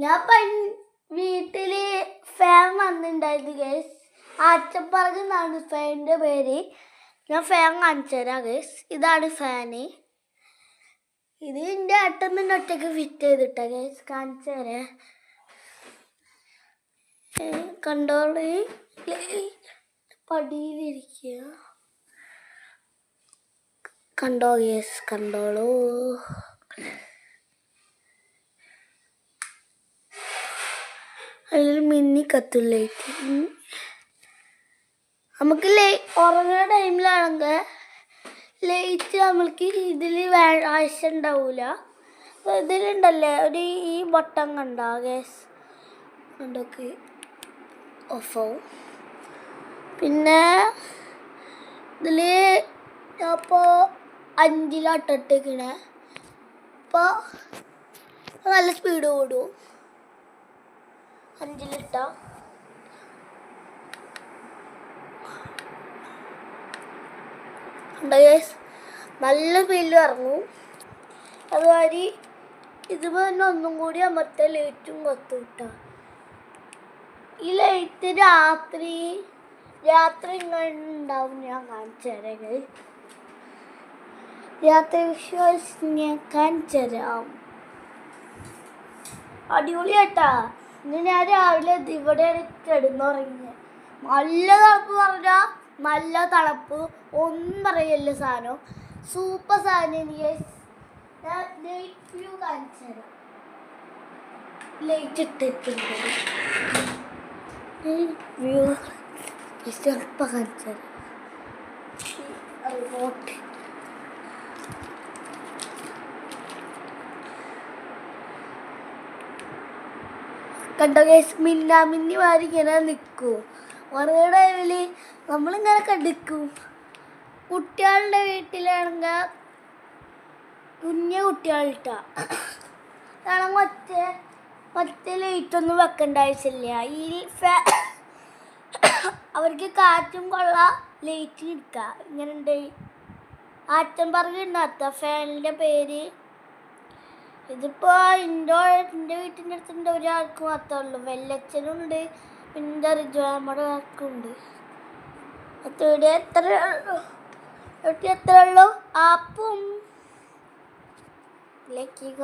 ഞാൻ വീട്ടില് ഫാൻ വന്നിട്ടുണ്ടായിരുന്നു ഗേസ്. ആച്ചപ്പറക് എന്നാണ് ഫാനിൻ്റെ പേര്. ഞാൻ ഫാൻ കാണിച്ചു തരാം ഗേസ്. ഇതാണ് ഫാന്. ഇത് എൻ്റെ ഏട്ടൻ ഒറ്റയ്ക്ക് ഫിറ്റ് ചെയ്തിട്ടാ ഗേസ്. കാണിച്ചു തരാം. കണ്ടോളൂ, പടിയിലിരിക്കുക. കണ്ടോ ഗേസ്, കണ്ടോളൂ. അതിൽ മിന്നി കത്തും ലൈറ്റ്. നമുക്ക് ഉറങ്ങുന്ന ടൈമിലാണെങ്കിൽ ലൈറ്റ് നമ്മൾക്ക് ഇതിൽ ആവശ്യം ഉണ്ടാവില്ല. ഇതിലുണ്ടല്ലേ ഈ ബട്ടൺ കണ്ടോ ഗേസ്, കണ്ടോക്ക് ഓഫാവും. പിന്നെ ഇതിൽ ഞാനിപ്പോൾ 5 അപ്പോൾ നല്ല സ്പീഡ് ഓടും. 5 നല്ല സ്പീഡിൽ ഇറങ്ങും. അതുമാതിരി ഇതുപോലെ തന്നെ ഒന്നും കൂടി മറ്റേ ലൈറ്റും കത്തും കേട്ടോ. ഈ ലൈറ്റ് രാത്രി ഇങ്ങനെ ഉണ്ടാവും. ഞാൻ കാണിച്ചു തരാം. രാത്രി വിഷ്വൽസ് ഞാൻ കാണിച്ചു തരാം. അടിപൊളിയാട്ടാ. ഇന്ന് ഞാൻ രാവിലെ ഇവിടെ കിടന്നുറങ്ങി. നല്ല തണുപ്പ് പറഞ്ഞാൽ നല്ല തണുപ്പ്, ഒന്നും പറയല്ല. സാധനം സൂപ്പർ സാധനം. ഞാൻ ലൈറ്റ് വ്യൂ കാണിച്ചു തരാം. ലൈറ്റ് ഇട്ടിട്ടുണ്ട്. വ്യൂ ചിലപ്പോൾ കാണിച്ചു തരാം. റിമോട്ട് കണ്ടോ ഗൈസ്, മിന്നി മാറി ഇങ്ങനെ നിൽക്കും. കുറേ ടൈമിൽ നമ്മളിങ്ങനെ കണ്ടിക്കും. കുട്ടികളുടെ വീട്ടിലാണെങ്കിൽ കുഞ്ഞു കുട്ടികളിട്ടാ ഒറ്റ ലൈറ്റൊന്നും വെക്കേണ്ട ആവശ്യമില്ല. ഈ അവർക്ക് കാറ്റും കൊള്ളാം, ലൈറ്റ് നിൽക്കുക. ഇങ്ങനെ ഉണ്ട്. ആച്ചപ്പറക് ഉണ്ടാത്ത ഫാനിൻ്റെ പേര്. ഇതിപ്പോൾ എൻ്റെ വീട്ടിൻ്റെ അടുത്തുണ്ട് ഒരാൾക്ക് മാത്രമേ ഉള്ളൂ. വെല്ലച്ചനുണ്ട്, പിന്നെ റിജുവാമ്മയുടെ ആൾക്കുണ്ട്. ഇവിടെ എത്ര ഉള്ളൂ. ആപ്പും ലക്കിക.